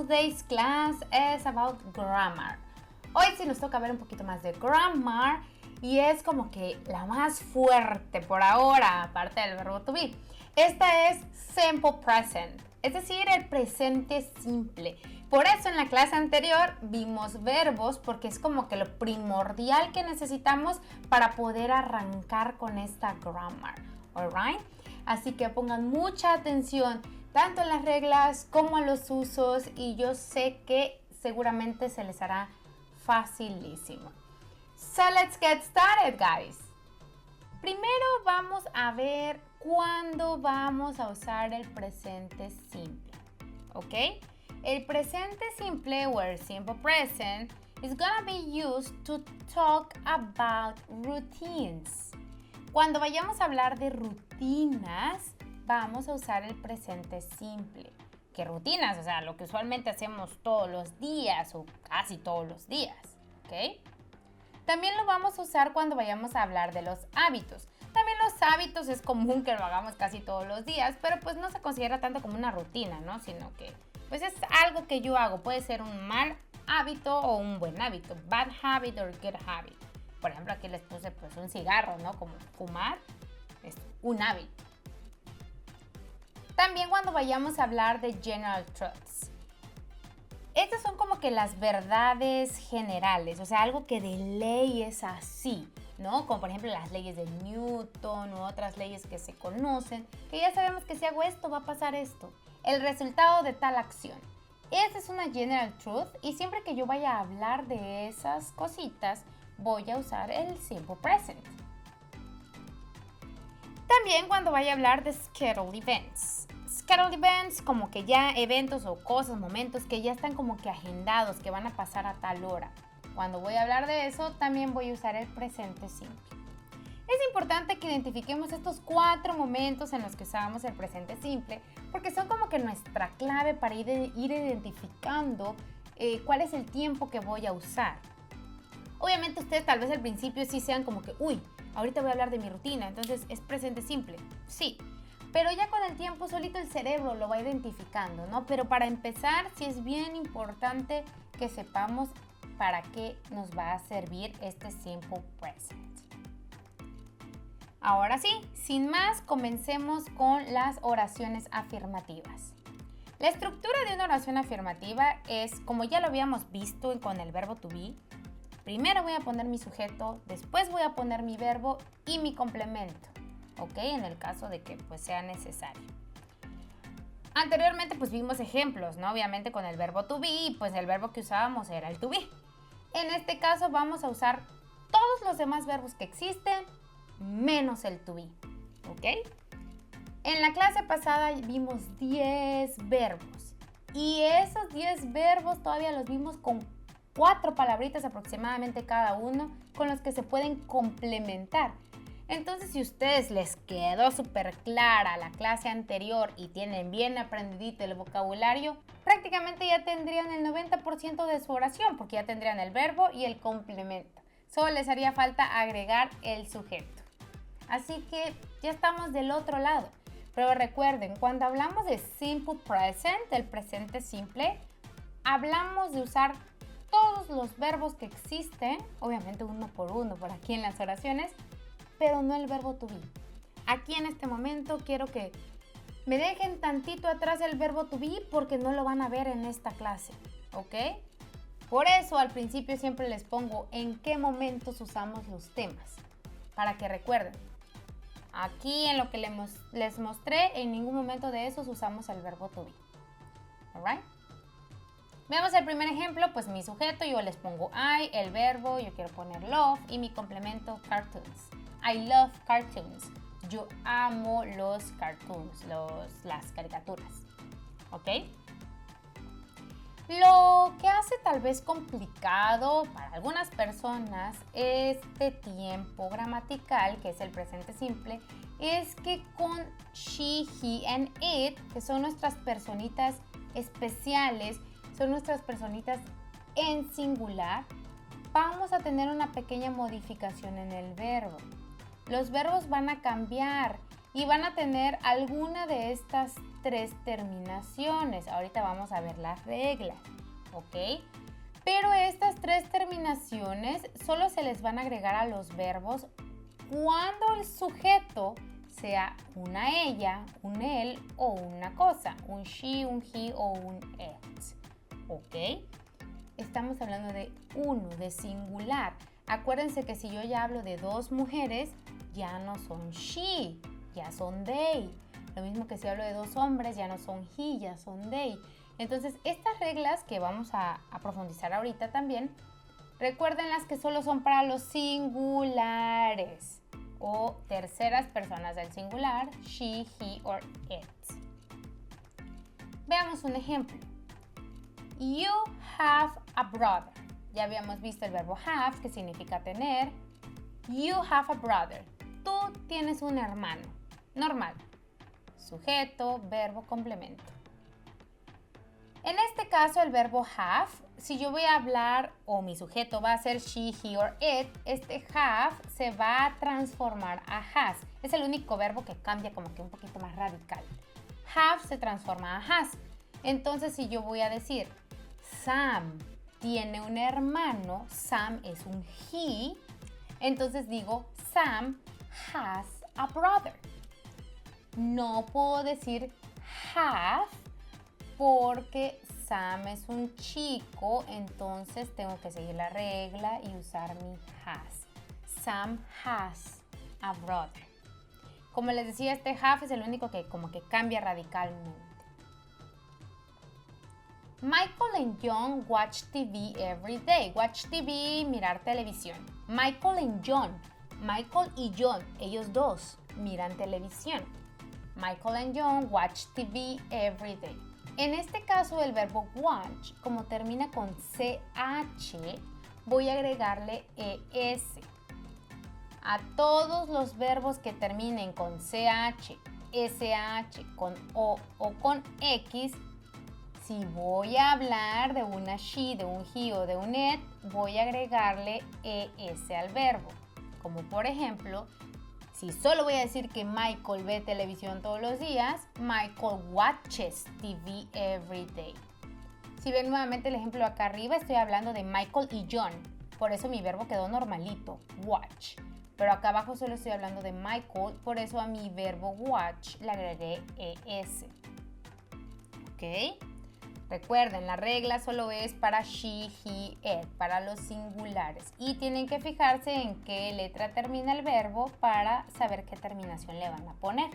today's class is about grammar. Hoy sí nos toca ver un poquito más de grammar y es como que la más fuerte por ahora, aparte del verbo to be. Esta es simple present, es decir, el presente simple. Por eso en la clase anterior vimos verbos porque es como que lo primordial que necesitamos para poder arrancar con esta grammar, alright? Así que pongan mucha atención tanto en las reglas como a los usos y yo sé que seguramente se les hará facilísimo. So let's get started, guys. Primero vamos a ver cuándo vamos a usar el presente simple, ¿ok? El presente simple, or simple present, is gonna be used to talk about routines. Cuando vayamos a hablar de rutinas, vamos a usar el presente simple. ¿Qué rutinas? O sea, lo que usualmente hacemos todos los días o casi todos los días, ¿ok? También lo vamos a usar cuando vayamos a hablar de los hábitos. También los hábitos es común que lo hagamos casi todos los días, pero pues no se considera tanto como una rutina, ¿no? Sino que pues es algo que yo hago. Puede ser un mal hábito o un buen hábito. Bad habit or good habit. Por ejemplo, aquí les puse pues un cigarro, ¿no? Como fumar es un hábito. También cuando vayamos a hablar de general truths. Estas son como que las verdades generales, o sea, algo que de ley es así, ¿no? Como por ejemplo las leyes de Newton u otras leyes que se conocen, que ya sabemos que si hago esto va a pasar esto. El resultado de tal acción. Esa es una general truth y siempre que yo vaya a hablar de esas cositas, voy a usar el simple present. También cuando vaya a hablar de scheduled events. Scheduled events, como que ya eventos o cosas, momentos que ya están como que agendados, que van a pasar a tal hora. Cuando voy a hablar de eso, también voy a usar el presente simple. Es importante que identifiquemos estos 4 momentos en los que usamos el presente simple, porque son como que nuestra clave para ir identificando cuál es el tiempo que voy a usar. Obviamente ustedes tal vez al principio sí sean como que, uy, ahorita voy a hablar de mi rutina, entonces es presente simple. Sí, pero ya con el tiempo solito el cerebro lo va identificando, ¿no? Pero para empezar sí es bien importante que sepamos para qué nos va a servir este simple present. Ahora sí, sin más, comencemos con las oraciones afirmativas. La estructura de una oración afirmativa es, como ya lo habíamos visto con el verbo to be, primero voy a poner mi sujeto, después voy a poner mi verbo y mi complemento, ¿ok? En el caso de que pues sea necesario. Anteriormente pues vimos ejemplos, ¿no? Obviamente con el verbo to be y pues el verbo que usábamos era el to be. En este caso vamos a usar todos los demás verbos que existen menos el to be, ¿ok? En la clase pasada vimos 10 verbos y esos 10 verbos todavía los vimos con 4 palabritas aproximadamente cada uno con los que se pueden complementar. Entonces, si a ustedes les quedó súper clara la clase anterior y tienen bien aprendidito el vocabulario, prácticamente ya tendrían el 90% de su oración porque ya tendrían el verbo y el complemento. Solo les haría falta agregar el sujeto. Así que ya estamos del otro lado. Pero recuerden, cuando hablamos de simple present, el presente simple, hablamos de usar todos los verbos que existen, obviamente uno por uno por aquí en las oraciones, pero no el verbo to be. Aquí en este momento quiero que me dejen tantito atrás el verbo to be porque no lo van a ver en esta clase, ¿ok? Por eso al principio siempre les pongo en qué momentos usamos los temas, para que recuerden. Aquí en lo que les mostré, en ningún momento de esos usamos el verbo to be. ¿Alright? Veamos el primer ejemplo, pues mi sujeto, yo les pongo I, el verbo, yo quiero poner love y mi complemento cartoons. I love cartoons. Yo amo los cartoons, las caricaturas. ¿Ok? Lo que hace tal vez complicado para algunas personas este tiempo gramatical, que es el presente simple, es que con she, he and it, que son nuestras personitas especiales, son nuestras personitas en singular, vamos a tener una pequeña modificación en el verbo. Los verbos van a cambiar y van a tener alguna de estas 3 terminaciones. Ahorita vamos a ver las reglas, ¿ok? Pero estas 3 terminaciones solo se les van a agregar a los verbos cuando el sujeto sea una ella, un él o una cosa, un she, un he o un it, ¿ok? Estamos hablando de uno, de singular. Acuérdense que si yo ya hablo de 2 mujeres, ya no son she, ya son they. Lo mismo que si hablo de 2 hombres, ya no son he, ya son they. Entonces, estas reglas que vamos a profundizar ahorita también, recuerden las que solo son para los singulares o terceras personas del singular, she, he or it. Veamos un ejemplo. You have a brother. Ya habíamos visto el verbo have, que significa tener. You have a brother. Tú tienes un hermano. Normal. Sujeto, verbo, complemento. En este caso, el verbo have, si yo voy a hablar o mi sujeto va a ser she, he or it, este have se va a transformar a has. Es el único verbo que cambia como que un poquito más radical. Have se transforma a has. Entonces, si yo voy a decir Sam tiene un hermano, Sam es un he, entonces digo Sam has a brother. No puedo decir have porque Sam es un chico, entonces tengo que seguir la regla y usar mi has. Sam has a brother. Como les decía, este have es el único que como que cambia radicalmente. Michael and John watch TV every day. Watch TV, mirar televisión. Michael and John. Michael y John, ellos dos, miran televisión. Michael and John watch TV every day. En este caso, el verbo watch, como termina con CH, voy a agregarle ES. A todos los verbos que terminen con CH, SH, con O con X, si voy a hablar de una she, de un he o de un it, voy a agregarle ES al verbo. Como por ejemplo, si solo voy a decir que Michael ve televisión todos los días, Michael watches TV every day. Si ven nuevamente el ejemplo acá arriba, estoy hablando de Michael y John. Por eso mi verbo quedó normalito, watch. Pero acá abajo solo estoy hablando de Michael, por eso a mi verbo watch le agregué ES. ¿Ok? Recuerden, la regla solo es para she, he, it, para los singulares. Y tienen que fijarse en qué letra termina el verbo para saber qué terminación le van a poner.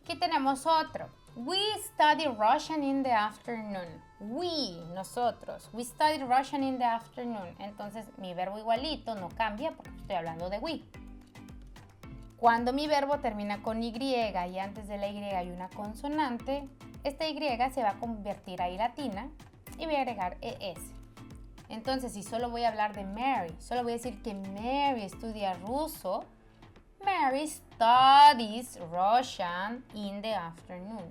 Aquí tenemos otro. We study Russian in the afternoon. We, nosotros. We study Russian in the afternoon. Entonces, mi verbo igualito no cambia porque estoy hablando de we. Cuando mi verbo termina con Y y antes de la Y hay una consonante, esta Y se va a convertir a I latina y voy a agregar ES. Entonces, si solo voy a hablar de Mary, solo voy a decir que Mary estudia ruso, Mary studies Russian in the afternoon.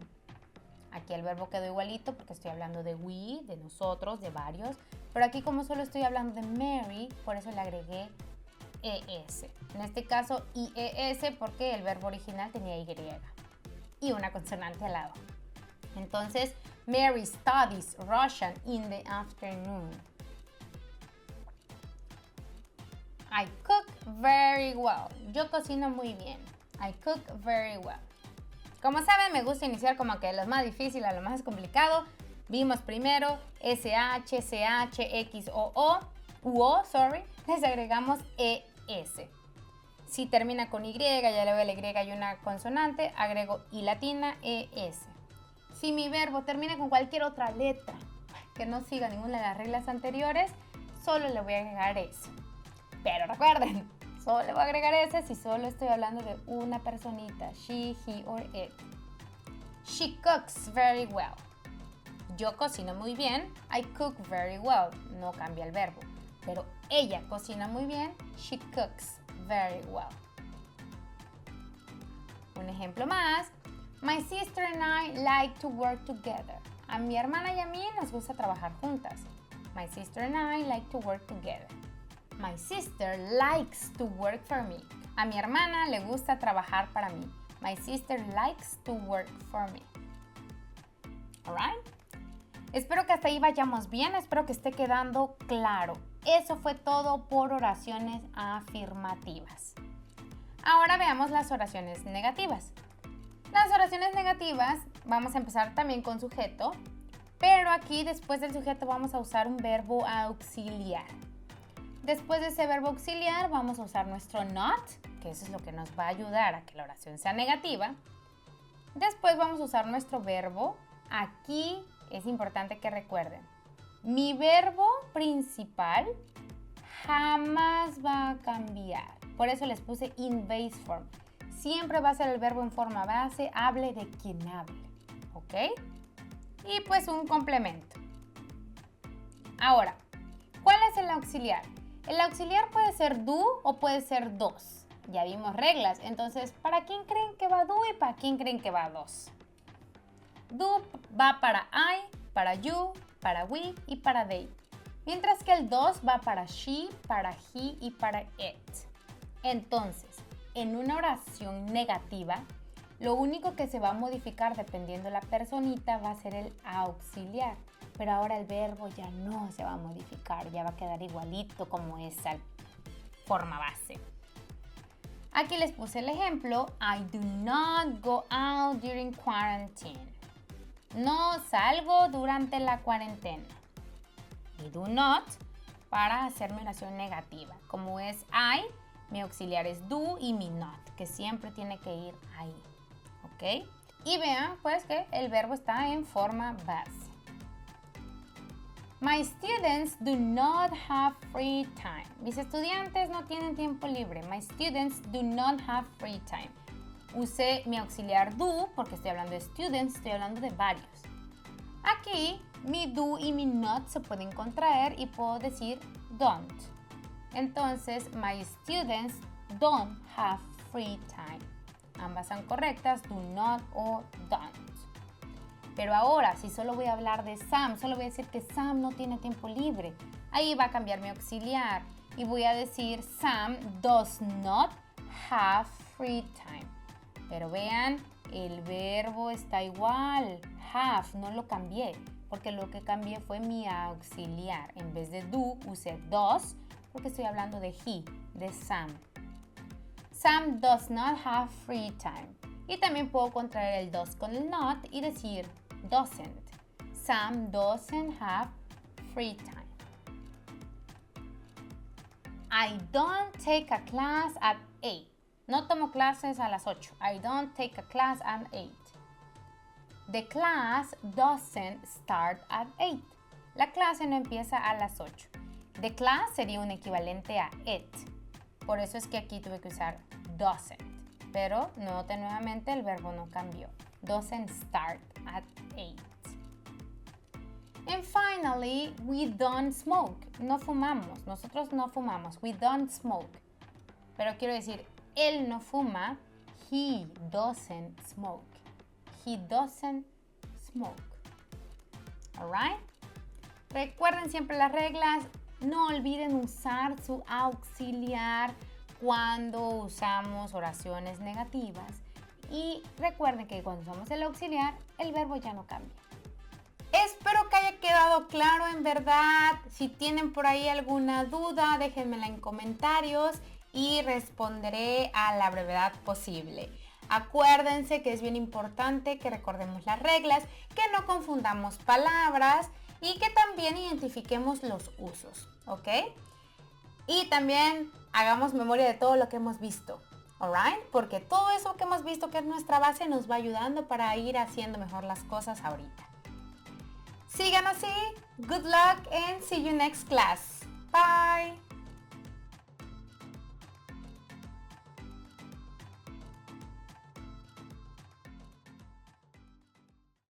Aquí el verbo quedó igualito porque estoy hablando de we, de nosotros, de varios. Pero aquí como solo estoy hablando de Mary, por eso le agregué ES. En este caso IES porque el verbo original tenía Y y una consonante al lado. Entonces, Mary studies Russian in the afternoon. I cook very well. Yo cocino muy bien. I cook very well. Como saben, me gusta iniciar como que de lo más difícil a lo más complicado. Vimos primero SH, CH, X, O, les agregamos ES. Si termina con Y, ya le veo la Y y una consonante, agrego I latina, ES. Si mi verbo termina con cualquier otra letra que no siga ninguna de las reglas anteriores, solo le voy a agregar S. Pero recuerden, solo le voy a agregar S si solo estoy hablando de una personita, she, he or it. She cooks very well. Yo cocino muy bien, I cook very well. No cambia el verbo. Pero ella cocina muy bien, she cooks very well. Un ejemplo más. My sister and I like to work together. A mi hermana y a mí nos gusta trabajar juntas. My sister and I like to work together. My sister likes to work for me. A mi hermana le gusta trabajar para mí. My sister likes to work for me. Alright? Espero que hasta ahí vayamos bien, espero que esté quedando claro. Eso fue todo por oraciones afirmativas. Ahora veamos las oraciones negativas. Las oraciones negativas, vamos a empezar también con sujeto, pero aquí después del sujeto vamos a usar un verbo auxiliar. Después de ese verbo auxiliar vamos a usar nuestro not, que eso es lo que nos va a ayudar a que la oración sea negativa. Después vamos a usar nuestro verbo. Aquí es importante que recuerden, mi verbo principal jamás va a cambiar. Por eso les puse in base form. Siempre va a ser el verbo en forma base, hable de quien hable. ¿Ok? Y pues un complemento. Ahora, ¿cuál es el auxiliar? El auxiliar puede ser do o puede ser dos. Ya vimos reglas. Entonces, ¿para quién creen que va do y para quién creen que va dos? Do va para I, para you, para we y para they. Mientras que el dos va para she, para he y para it. Entonces, en una oración negativa, lo único que se va a modificar dependiendo de la personita va a ser el auxiliar. Pero ahora el verbo ya no se va a modificar, ya va a quedar igualito como esa forma base. Aquí les puse el ejemplo. I do not go out during quarantine. No salgo durante la cuarentena. Y do not para hacer mi oración negativa. Como es I, mi auxiliar es do y mi not, que siempre tiene que ir ahí. ¿Ok? Y vean pues que el verbo está en forma base. My students do not have free time. Mis estudiantes no tienen tiempo libre. My students do not have free time. Usé mi auxiliar do porque estoy hablando de students, estoy hablando de varios. Aquí mi do y mi not se pueden contraer y puedo decir don't. Entonces, my students don't have free time. Ambas son correctas, do not o don't. Pero ahora, si solo voy a hablar de Sam, solo voy a decir que Sam no tiene tiempo libre. Ahí va a cambiar mi auxiliar y voy a decir Sam does not have free time. Pero vean, el verbo está igual. Have, no lo cambié, porque lo que cambié fue mi auxiliar. En vez de do, usé does, porque estoy hablando de he, de Sam. Sam does not have free time. Y también puedo contraer el does con el not y decir doesn't. Sam doesn't have free time. I don't take a class at 8. No tomo clases a las 8. I don't take a class at 8. The class doesn't start at 8. La clase no empieza a las 8. The class sería un equivalente a it. Por eso es que aquí tuve que usar doesn't. Pero note nuevamente el verbo no cambió. Doesn't start at 8. And finally, we don't smoke. No fumamos. Nosotros no fumamos. We don't smoke. Pero quiero decir, él no fuma. He doesn't smoke. He doesn't smoke. Alright? Recuerden siempre las reglas. No olviden usar su auxiliar cuando usamos oraciones negativas. Y recuerden que cuando usamos el auxiliar, el verbo ya no cambia. Espero que haya quedado claro en verdad. Si tienen por ahí alguna duda, déjenmela en comentarios y responderé a la brevedad posible. Acuérdense que es bien importante que recordemos las reglas, que no confundamos palabras y que también identifiquemos los usos, ¿ok? Y también hagamos memoria de todo lo que hemos visto, ¿alright? Porque todo eso que hemos visto que es nuestra base nos va ayudando para ir haciendo mejor las cosas ahorita. Sigan así, good luck and see you next class. Bye!